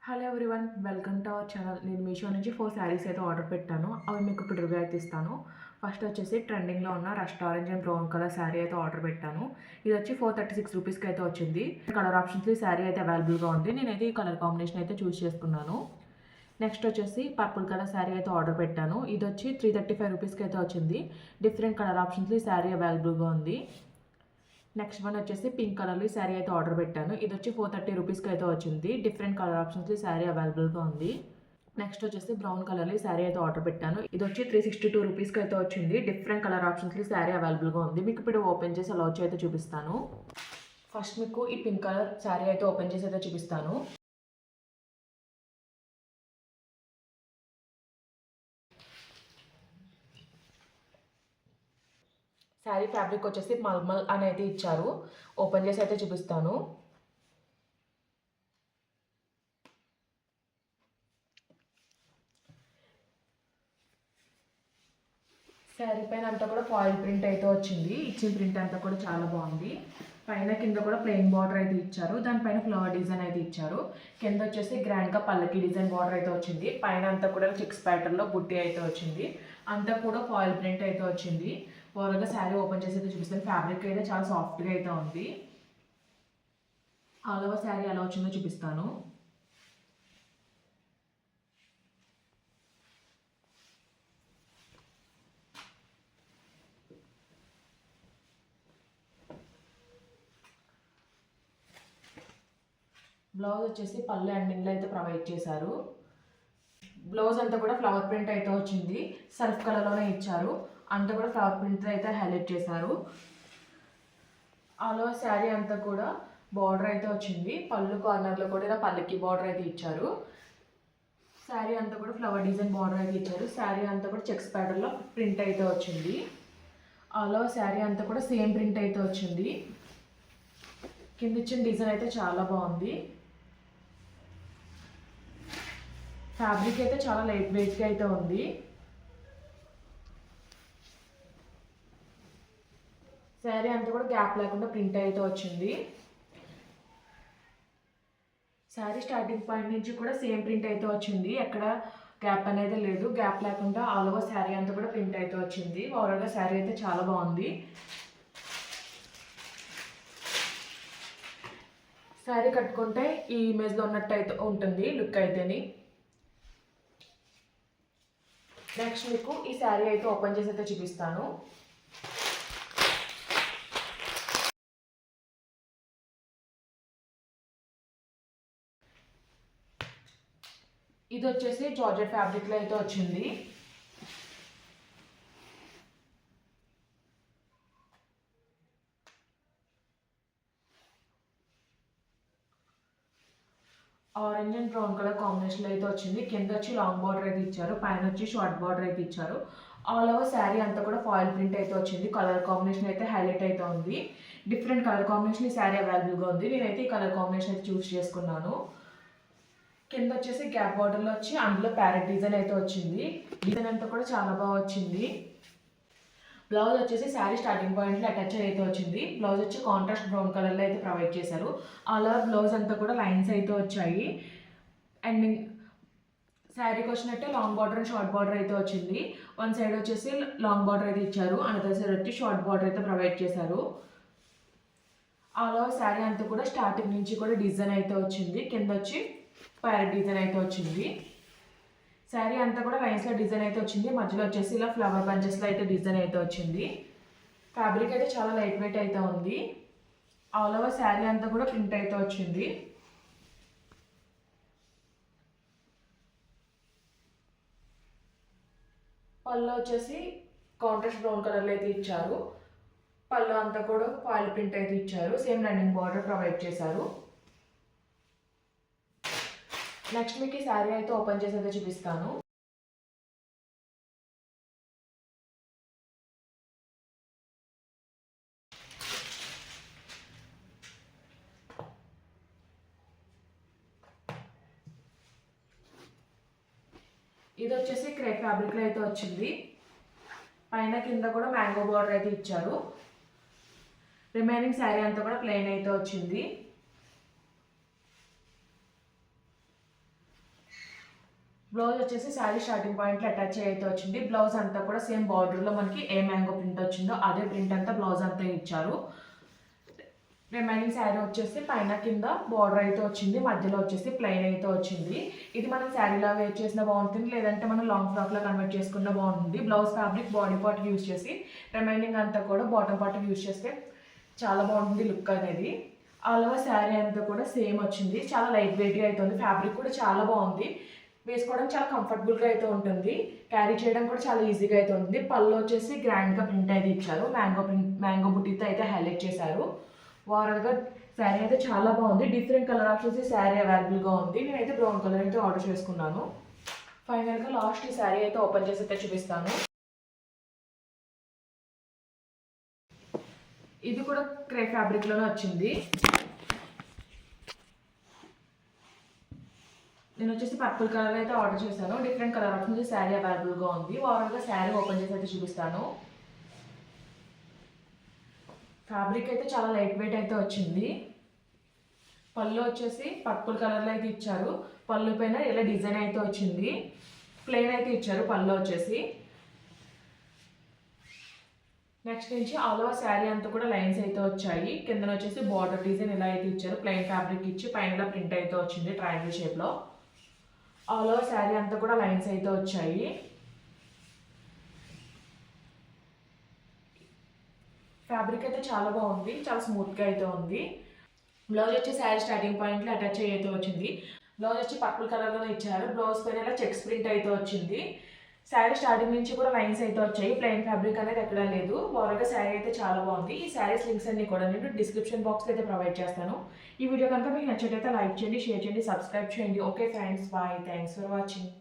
Hello everyone, welcome to our channel. నేను మీషో నుంచి 4 శారీస్ అయితే ఆర్డర్ పెట్టాను. అవి మీకు ఇప్పుడు రివ్యూ అయితే ఇస్తాను. ఫస్ట్ వచ్చేసి ట్రెండింగ్లో ఉన్న rust orange and brown colour sari అయితే ఆర్డర్ పెట్టాను. ఇది వచ్చి 436 రూపీస్కి అయితే వచ్చింది. కలర్ ఆప్షన్స్ ఈ శారీ అయితే అవైలబుల్గా ఉంది. నేనైతే ఈ కలర్ కాంబినేషన్ అయితే చూస్ చేసుకున్నాను. నెక్స్ట్ వచ్చేసి పర్పుల్ కలర్ శారీ అయితే ఆర్డర్ పెట్టాను. ఇది వచ్చి 335 రూపీస్కి అయితే వచ్చింది. డిఫరెంట్ కలర్ ఆప్షన్స్ ఈ శారీ అవైలబుల్గా ఉంది. నెక్స్ట్ వన్ వచ్చేసి పింక్ కలర్లో ఈ శారీ అయితే ఆర్డర్ పెట్టాను. ఇది వచ్చి 430 రూపీస్కి అయితే వచ్చింది. డిఫరెంట్ కలర్ ఆప్షన్స్ ఈ శారీ అవైలబుల్గా ఉంది. నెక్స్ట్ వచ్చేసి బ్రౌన్ కలర్లో ఈ శారీ అయితే ఆర్డర్ పెట్టాను. ఇది వచ్చి 362 రూపీస్కి అయితే వచ్చింది. డిఫరెంట్ కలర్ ఆప్షన్స్ ఈ శారీ అవైలబుల్గా ఉంది. మీకు ఇప్పుడు ఓపెన్ చేసి అలా వచ్చి అయితే చూపిస్తాను. ఫస్ట్ మీకు ఈ పింక్ కలర్ శారీ అయితే ఓపెన్ చేసి అయితే చూపిస్తాను. శారీ ఫ్యాబ్రిక్ వచ్చేసి మల్మల్ అని అయితే ఇచ్చారు. ఓపెన్ చేసి అయితే చూపిస్తాను. శారీ పైన అంతా కూడా ఫాయిల్ ప్రింట్ అయితే వచ్చింది. ఇచ్చిన ప్రింట్ అంతా కూడా చాలా బాగుంది. పైన కింద కూడా ప్లెయిన్ బార్డర్ అయితే ఇచ్చారు. దానిపైన ఫ్లవర్ డిజైన్ అయితే ఇచ్చారు. కింద వచ్చేసి గ్రాండ్గా పల్లకి డిజైన్ బార్డర్ అయితే వచ్చింది. పైన అంతా కూడా చెక్స్ ప్యాటర్న్లో బుట్టి అయితే వచ్చింది. అంతా కూడా ఫాయిల్ ప్రింట్ అయితే వచ్చింది. ఓవరాల్గా శారీ ఓపెన్ చేసి అయితే చూపిస్తాను. ఫ్యాబ్రిక్ అయితే చాలా సాఫ్ట్గా అయితే ఉంది. ఆల్ ఓవర్ శారీ ఎలా వచ్చిందో చూపిస్తాను. బ్లౌజ్ వచ్చేసి పళ్ళు ఎండింగ్లో అయితే ప్రొవైడ్ చేశారు. బ్లౌజ్ అంతా కూడా ఫ్లవర్ ప్రింట్ అయితే వచ్చింది. సెల్ఫ్ కలర్లోనే ఇచ్చారు. అంతా కూడా ఫ్లవర్ ప్రింట్ అయితే హైలైట్ చేశారు. ఆల్ ఓవర్ శారీ అంతా కూడా బార్డర్ అయితే వచ్చింది. పళ్ళు కార్నర్లో కూడా ఇలా పల్లకి బార్డర్ అయితే ఇచ్చారు. శారీ అంతా కూడా ఫ్లవర్ డిజైన్ బార్డర్ అయితే ఇచ్చారు. శారీ అంతా కూడా చెక్స్ ప్యాటర్న్లో ప్రింట్ అయితే వచ్చింది. ఆల్ ఓవర్ శారీ అంతా కూడా సేమ్ ప్రింట్ అయితే వచ్చింది. కింద ఇచ్చిన డిజైన్ అయితే చాలా బాగుంది. ఫ్యాబ్రిక్ అయితే చాలా లైట్ వెయిట్గా అయితే ఉంది. శారీ అంతా కూడా గ్యాప్ లేకుండా ప్రింట్ అయితే వచ్చింది. శారీ స్టార్టింగ్ పాయింట్ నుంచి కూడా సేమ్ ప్రింట్ అయితే వచ్చింది. ఎక్కడ గ్యాప్ అనేది లేదు. గ్యాప్ లేకుండా ఆల్ ఓవర్ శారీ అంతా కూడా ప్రింట్ అయితే వచ్చింది. ఓవరాల్గా శారీ అయితే చాలా బాగుంది. శారీ కట్టుకుంటే ఈ ఇమేజ్లో ఉన్నట్టు అయితే ఉంటుంది లుక్ అయితేని. నెక్స్ట్ మీకు ఈ శారీ అయితే ఓపెన్ చేసి అయితే చూపిస్తాను. ఇది వచ్చేసి జార్జెట్ ఫ్యాబ్రిక్లో అయితే వచ్చింది. ఆరెంజ్ అండ్ బ్రౌన్ కలర్ కాంబినేషన్లో అయితే వచ్చింది. కింద వచ్చి లాంగ్ బార్డర్ అయితే ఇచ్చారు. పైన వచ్చి షార్ట్ బార్డర్ అయితే ఇచ్చారు. ఆల్ ఓవర్ శారీ అంతా కూడా ఫాయిల్ ప్రింట్ అయితే వచ్చింది. కలర్ కాంబినేషన్ అయితే హైలైట్ అయితే ఉంది. డిఫరెంట్ కలర్ కాంబినేషన్ ఈ శారీ అవైలబుల్గా ఉంది. నేనైతే ఈ కలర్ కాంబినేషన్ అయితే చూస్ చేసుకున్నాను. కింద వచ్చేసి గ్యాప్ బార్డర్లో వచ్చి అందులో ప్యారెట్ డిజైన్ అయితే వచ్చింది. డిజైన్ అంతా కూడా చాలా బాగా వచ్చింది. బ్లౌజ్ వచ్చేసి శారీ స్టార్టింగ్ పాయింట్లో అటాచ్ అయితే వచ్చింది. బ్లౌజ్ వచ్చి కాంట్రాస్ట్ బ్రౌన్ కలర్లో అయితే ప్రొవైడ్ చేశారు. ఆల్ ఓవర్ బ్లౌజ్ అంతా కూడా లైన్స్ అయితే వచ్చాయి. అండ్ శారీకి వచ్చినట్టే long border and short border అయితే వచ్చింది. వన్ సైడ్ వచ్చేసి లాంగ్ బార్డర్ అయితే ఇచ్చారు. అనదర్ సైడ్ వచ్చి షార్ట్ బార్డర్ అయితే ప్రొవైడ్ చేశారు. ఆల్ ఓవర్ శారీ అంతా కూడా స్టార్టింగ్ నుంచి కూడా డిజైన్ అయితే వచ్చింది. కింద వచ్చి ప్యారెట్ డిజైన్ అయితే వచ్చింది. శారీ అంతా కూడా లైన్స్లో డిజైన్ అయితే వచ్చింది. మధ్యలో వచ్చేసి ఇలా ఫ్లవర్ బంచెస్లో అయితే డిజైన్ అయితే వచ్చింది. ఫ్యాబ్రిక్ అయితే చాలా లైట్ వెయిట్ అయితే ఉంది. ఆల్ ఓవర్ శారీ అంతా కూడా ప్రింట్ అయితే వచ్చింది. పళ్ళు వచ్చేసి కాంట్రాస్ట్ బ్రౌన్ కలర్లో అయితే ఇచ్చారు. పళ్ళు అంతా కూడా ఫాయిల్ ప్రింట్ అయితే ఇచ్చారు. సేమ్ రన్నింగ్ బార్డర్ ప్రొవైడ్ చేశారు. నెక్స్ట్ మీకు ఈ శారీ అయితే ఓపెన్ చేసి అయితే చూపిస్తాను. ఇది వచ్చేసి క్రేప్ ఫ్యాబ్రిక్లో అయితే వచ్చింది. పైన కింద కూడా మ్యాంగో బార్డర్ అయితే ఇచ్చారు. రిమైనింగ్ శారీ అంతా కూడా ప్లెయిన్ అయితే వచ్చింది. బ్లౌజ్ వచ్చేసి శారీ స్టార్టింగ్ పాయింట్లో అటాచ్ అయితే వచ్చింది. బ్లౌజ్ అంతా కూడా సేమ్ బార్డర్లో మనకి ఏ మ్యాంగో ప్రింట్ వచ్చిందో అదే ప్రింట్ అంతా బ్లౌజ్ అంతా ఇచ్చారు. రిమైనింగ్ శారీ వచ్చేసి పైన కింద బార్డర్ అయితే వచ్చింది, మధ్యలో వచ్చేసి ప్లెయిన్ అయితే వచ్చింది. ఇది మనం శారీలా వేర్ చేసినా బాగుంటుంది, లేదంటే మనం లాంగ్ ఫ్రాక్లో కన్వర్ట్ చేసుకున్నా బాగుంటుంది. Blouse fabric body part use చేసి రిమైనింగ్ అంతా కూడా బాటమ్ పార్ట్ యూజ్ చేస్తే చాలా బాగుంటుంది లుక్ అనేది. ఆల్ ఓవర్ శారీ అంతా కూడా సేమ్ వచ్చింది, చాలా లైట్ వెయిట్గా అయితే ఉంది. ఫ్యాబ్రిక్ కూడా చాలా బాగుంది, వేసుకోవడం చాలా కంఫర్టబుల్గా అయితే ఉంటుంది, క్యారీ చేయడం కూడా చాలా ఈజీగా అయితే ఉంటుంది. పళ్ళు వచ్చేసి గ్రాండ్గా ప్రింట్ అయితే ఇచ్చారు, మ్యాంగో బుట్టీతో అయితే హైలైట్ చేశారు. ఓవరాల్గా శారీ అయితే చాలా బాగుంది. డిఫరెంట్ కలర్ ఆప్షన్స్ ఈ శారీ అవైలబుల్గా ఉంది. నేనైతే బ్రౌన్ కలర్ అయితే ఆర్డర్ చేసుకున్నాను. ఫైనల్గా లాస్ట్ ఈ శారీ అయితే ఓపెన్ చేసి అయితే చూపిస్తాను. ఇది కూడా క్రే ఫ్యాబ్రిక్లోనే వచ్చింది. నేను వచ్చేసి పర్పుల్ కలర్ అయితే ఆర్డర్ చేశాను. డిఫరెంట్ కలర్ ఆప్షన్స్ శారీ అవైలబుల్గా ఉంది. ఓవరాల్గా శారీ ఓపెన్ చేసి అయితే చూపిస్తాను. ఫ్యాబ్రిక్ అయితే చాలా లైట్ వెయిట్ అయితే వచ్చింది. పళ్ళు వచ్చేసి పర్పుల్ కలర్లో అయితే ఇచ్చారు. పళ్ళు పైన ఇలా డిజైన్ అయితే వచ్చింది, ప్లెయిన్ అయితే ఇచ్చారు పళ్ళు వచ్చేసి. నెక్స్ట్ నుంచి ఆల్ ఓవర్ శారీ అంతా కూడా లైన్స్ అయితే వచ్చాయి. కింద వచ్చేసి బార్డర్ డిజైన్ ఇలా అయితే ఇచ్చారు, ప్లెయిన్ ఫ్యాబ్రిక్ ఇచ్చి పైన ప్రింట్ అయితే వచ్చింది ట్రయాంగిల్ షేప్లో. ఆల్ ఓవర్ శారీ అంతా కూడా లైన్స్ అయితే వచ్చాయి. ఫ్యాబ్రిక్ అయితే చాలా బాగుంది, చాలా స్మూత్గా అయితే ఉంది. బ్లౌజ్ వచ్చి శారీ స్టార్టింగ్ పాయింట్లో అటాచ్ అయితే వచ్చింది. బ్లౌజ్ వచ్చి పర్పుల్ కలర్లోనే ఇచ్చారు. బ్లౌజ్ పైన ఇలా చెక్స్ ప్రింట్ అయితే వచ్చింది. శారీ స్టార్టింగ్ నుంచి కూడా లైన్స్ అయితే వచ్చాయి, ప్లెయిన్ ఫ్యాబ్రిక్ అనేది ఎక్కడా లేదు. ఓవరాల్గా శారీ అయితే చాలా బాగుంది. ఈ శారీస్ లింక్స్ అన్ని కూడా నేను డిస్క్రిప్షన్ బాక్స్లో అయితే ప్రొవైడ్ చేస్తాను. ఈ వీడియో కనుక మీకు నచ్చినట్లయితే లైక్ చేయండి, షేర్ చేయండి, సబ్స్క్రైబ్ చేయండి. Okay friends, bye, thanks for watching.